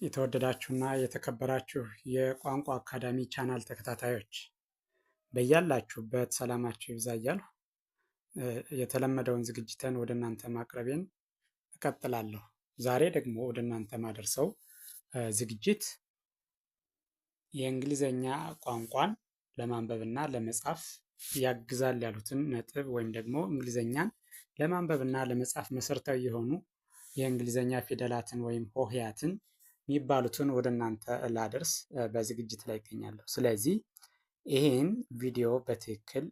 የተወደዳችሁና የተከበራችሁ የቋንቋ አካዳሚ ቻናል ተከታታዮች በያላችሁበት ሰላማችሁ ይብዛ እያልሁ የተለመደውን ዝግጅትን ወደ እናንተ ማቅረቤን እቀጥላለሁ። ዛሬ ደግሞ ወደ እናንተ ማደርሰው ዝግጅት የእንግሊዘኛ ቋንቋን ለማንበብና ለመጻፍ ያግዛል ያሉትን ነጥብ ወይም ደግሞ እንግሊዘኛን ለማንበብና ለመጻፍ መሰረታዊ የሆኑ የእንግሊዘኛ ፊደላትን ወይም ሆሄያትን የሚባሉትን ወደ እናንተ ላደርስ በዝግጅት ላይ ይገኛለሁ። ስለዚህ ይህን ቪዲዮ በትክክል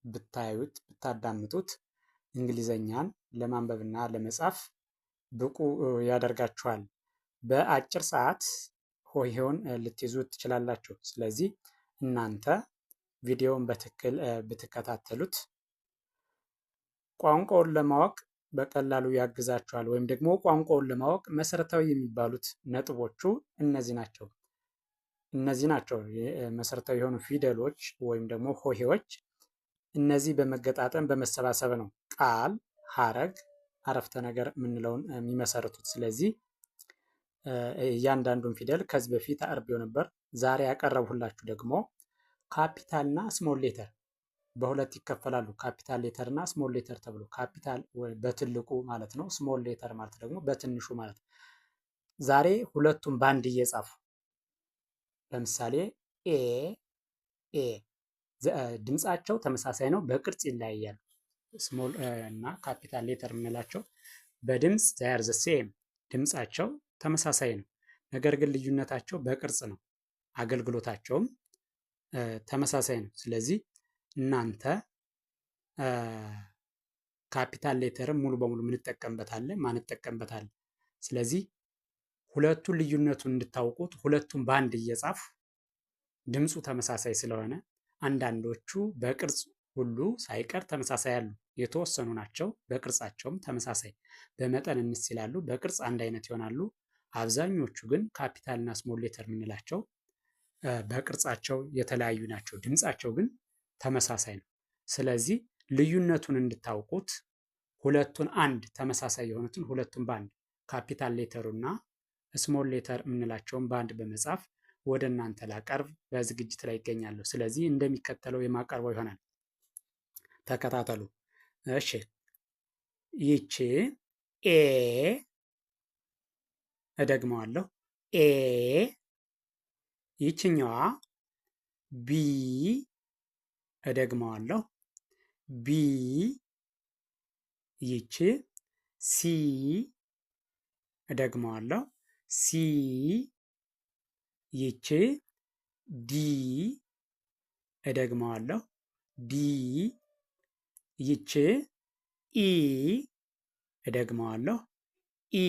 ብታዩት ብታዳምጡት እንግሊዘኛን ለማንበብና ለመጻፍ ብቁ ያደርጋችኋል። በአጭር ሰዓት ሆሄውን ልትይዙ ትችላላችሁ። ስለዚህ እናንተ ቪዲዮውን በትክክል ብትከታተሉት ቋንቋውን ለማወቅ በቀላሉ ያግዛችኋል። ወይም ደግሞ ቋንቋውን ለማወቅ መሰረታዊ የሚባሉት ነጥቦቹ እነዚህ ናቸው። መሰረታዊ የሆኑ ፊደሎች ወይም ደግሞ ሆሄዎች። እነዚህ በመገጣጠም በመሰባሰብ ነው ቃል፣ ሀረግ፣ አረፍተ ነገር የምንለውን የሚመሰርቱት። ስለዚህ እያንዳንዱን ፊደል ከዚህ በፊት አቅርቤው ነበር። ዛሬ ያቀረብሁላችሁ ደግሞ ካፒታል እና ስሞል ሌተር በሁለት ይከፈላሉ። ካፒታል ሌተር እና ስሞል ሌተር ተብሎ፣ ካፒታል በትልቁ ማለት ነው፣ ስሞል ሌተር ማለት ደግሞ በትንሹ ማለት ነው። ዛሬ ሁለቱም ባንድ እየጻፉ ለምሳሌ ኤ ድምጻቸው ተመሳሳይ ነው፣ በቅርጽ ይለያያሉ። ስሞል እና ካፒታል ሌተር የምንላቸው በድምጽ ዛያር ዘ ሴም ድምጻቸው ተመሳሳይ ነው፣ ነገር ግን ልዩነታቸው በቅርጽ ነው። አገልግሎታቸውም ተመሳሳይ ነው። ስለዚህ እናንተ ካፒታል ሌተርም ሙሉ በሙሉ ምንጠቀምበታለን ማንጠቀምበታለን። ስለዚህ ሁለቱን ልዩነቱን እንድታውቁት ሁለቱም ባንድ እየጻፉ ድምፁ ተመሳሳይ ስለሆነ አንዳንዶቹ በቅርጽ ሁሉ ሳይቀር ተመሳሳይ አሉ። የተወሰኑ ናቸው በቅርጻቸውም ተመሳሳይ፣ በመጠን እንስ ይላሉ፣ በቅርጽ አንድ አይነት ይሆናሉ። አብዛኞቹ ግን ካፒታል እና ስሞል ሌተር የምንላቸው በቅርጻቸው የተለያዩ ናቸው፣ ድምጻቸው ግን ተመሳሳይ ነው። ስለዚህ ልዩነቱን እንድታውቁት ሁለቱን አንድ ተመሳሳይ የሆኑትን ሁለቱን ባንድ ካፒታል ሌተሩ እና ስሞል ሌተር የምንላቸውን ባንድ በመጻፍ ወደ እናንተ ላቀርብ በዝግጅት ላይ ይገኛለሁ። ስለዚህ እንደሚከተለው የማቀርበው ይሆናል። ተከታተሉ። እሺ፣ ይቺ ኤ፣ እደግመዋለሁ፣ ኤ፣ ይችኛዋ ቢ፣ እደግመዋለሁ፣ ቢ፣ ይቺ ሲ፣ እደግመዋለሁ፣ ሲ፣ ይቺ ዲ፣ እደግመዋለሁ፣ ዲ፣ ይቺ ኢ፣ እደግመዋለሁ፣ ኢ፣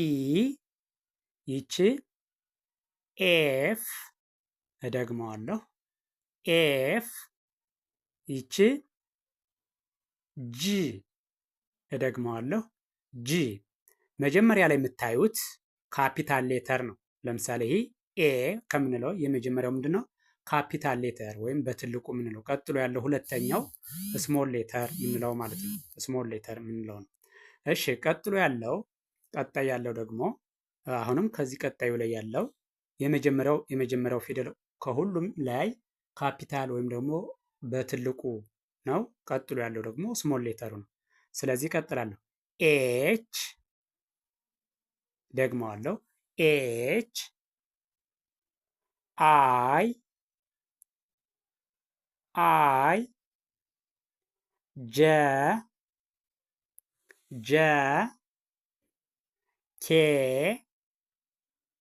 ይቺ ኤፍ፣ እደግመዋለሁ፣ ኤፍ፣ ይቺ ጂ፣ እደግመዋለሁ፣ ጂ። መጀመሪያ ላይ የምታዩት ካፒታል ሌተር ነው። ለምሳሌ ይሄ ኤ ከምንለው የመጀመሪያው ምንድነው? ካፒታል ሌተር ወይም በትልቁ የምንለው። ቀጥሎ ያለው ሁለተኛው ስሞል ሌተር የምንለው ማለት ነው። ስሞል ሌተር የምንለው ነው። እሺ፣ ቀጣይ ያለው ደግሞ አሁንም ከዚህ ቀጣዩ ላይ ያለው የመጀመሪያው ፊደል ከሁሉም ላይ ካፒታል ወይም ደግሞ በትልቁ ነው። ቀጥሎ ያለው ደግሞ ስሞል ሌተሩ ነው። ስለዚህ ቀጥላለሁ። ኤች፣ ደግመዋለሁ፣ ኤች፣ አይ፣ ጀ፣ ኬ፣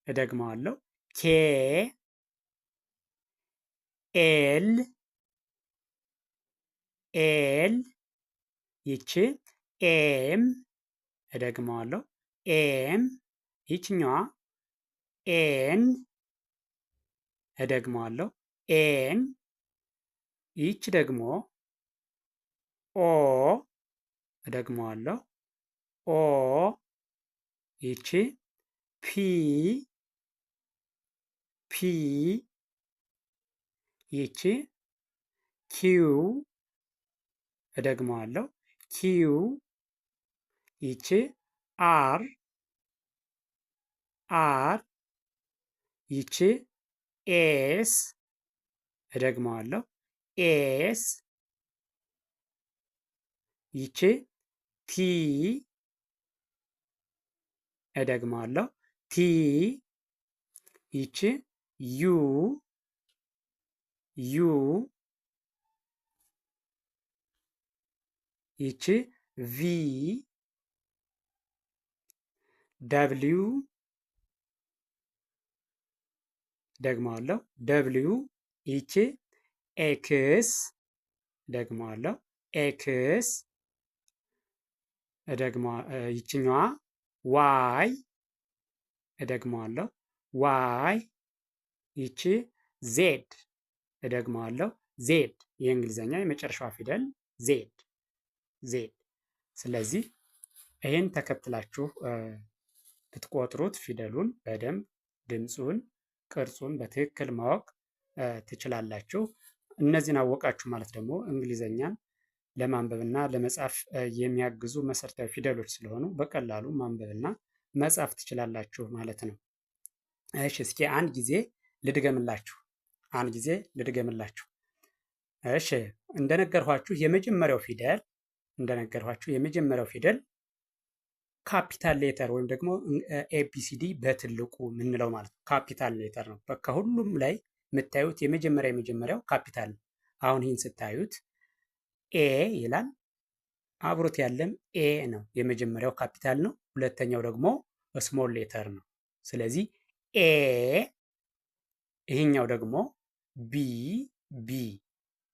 እደግመዋለሁ፣ ኬ፣ ኤል፣ ይቺ ኤም፣ እደግመዋለሁ፣ ኤም፣ ይችኛዋ ኤን፣ እደግመዋለሁ፣ ኤን፣ ይቺ ደግሞ ኦ፣ እደግመዋለሁ፣ ኦ፣ ይቺ ፒ፣ ይቺ ኪው፣ እደግመዋለሁ፣ ኪው፣ ይቺ አር፣ ይቺ ኤስ እደግመዋለሁ ኤስ ይቺ ቲ እደግመዋለሁ ቲ ይቺ ዩ ይቺ ቪ ደብሊው ደግመዋለሁ ደብሊው ይቺ ኤክስ ደግመዋለሁ ኤክስ ይችኛዋ ዋይ እደግመዋለሁ ዋይ ይቺ ዜድ እደግመዋለሁ ዜድ የእንግሊዘኛ የመጨረሻዋ ፊደል ዜድ ዜድ። ስለዚህ ይህን ተከትላችሁ ብትቆጥሩት ፊደሉን በደንብ ድምፁን ቅርጹን በትክክል ማወቅ ትችላላችሁ። እነዚህን አወቃችሁ ማለት ደግሞ እንግሊዘኛን ለማንበብና ለመጻፍ የሚያግዙ መሰረታዊ ፊደሎች ስለሆኑ በቀላሉ ማንበብና መጻፍ ትችላላችሁ ማለት ነው። እሺ እስኪ አንድ ጊዜ ልድገምላችሁ። እሺ እንደነገርኳችሁ የመጀመሪያው ፊደል ካፒታል ሌተር ወይም ደግሞ ኤቢሲዲ በትልቁ የምንለው ማለት ነው። ካፒታል ሌተር ነው። ከሁሉም ላይ የምታዩት የመጀመሪያው ካፒታል ነው። አሁን ይህን ስታዩት ኤ ይላል። አብሮት ያለም ኤ ነው። የመጀመሪያው ካፒታል ነው። ሁለተኛው ደግሞ ስሞል ሌተር ነው። ስለዚህ ኤ፣ ይሄኛው ደግሞ ቢ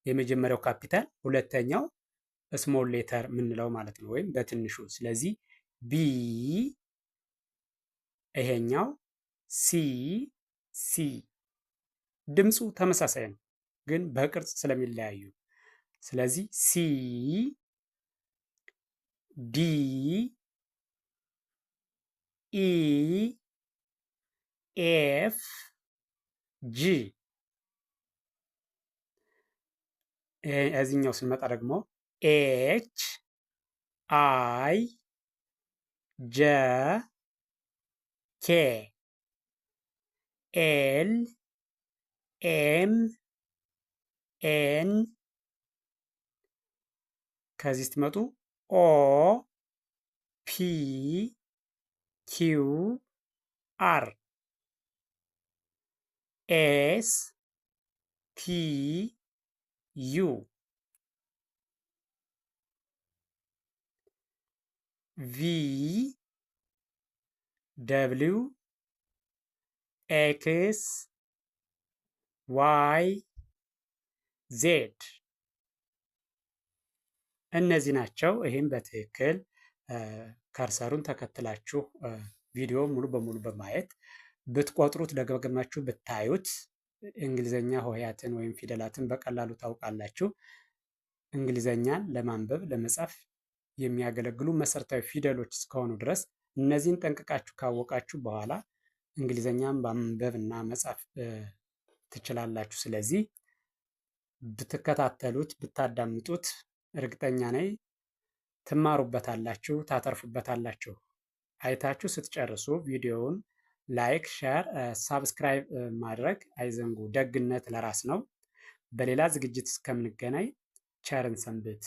የመጀመሪያው ካፒታል ሁለተኛው ስሞል ሌተር የምንለው ማለት ነው፣ ወይም በትንሹ። ስለዚህ ቢ፣ ይሄኛው ሲ። ድምፁ ተመሳሳይ ነው፣ ግን በቅርጽ ስለሚለያዩ ስለዚህ ሲ፣ ዲ፣ ኢ፣ ኤፍ፣ ጂ። እዚህኛው ስንመጣ ደግሞ ኤች፣ አይ፣ ጄ፣ ኬ፣ ኤል፣ ኤም፣ ኤን፣ ከዚህ ስትመጡ ኦ፣ ፒ፣ ኪው፣ አር፣ ኤስ፣ ቲ፣ ዩ፣ ቪ፣ ደብሊው፣ ኤክስ፣ ዋይ፣ ዜድ። እነዚህ ናቸው። ይህም በትክክል ከርሰሩን ተከትላችሁ ቪዲዮ ሙሉ በሙሉ በማየት ብትቆጥሩት ደጋግማችሁ ብታዩት እንግሊዘኛ ሆሄያትን ወይም ፊደላትን በቀላሉ ታውቃላችሁ። እንግሊዘኛን ለማንበብ ለመጻፍ የሚያገለግሉ መሰረታዊ ፊደሎች እስከሆኑ ድረስ እነዚህን ጠንቅቃችሁ ካወቃችሁ በኋላ እንግሊዘኛን ማንበብ እና መጻፍ ትችላላችሁ። ስለዚህ ብትከታተሉት ብታዳምጡት እርግጠኛ ነኝ ትማሩበታላችሁ፣ ታተርፉበታላችሁ። አይታችሁ ስትጨርሱ ቪዲዮውን ላይክ፣ ሼር፣ ሳብስክራይብ ማድረግ አይዘንጉ። ደግነት ለራስ ነው። በሌላ ዝግጅት እስከምንገናኝ ቸርን ሰንብት።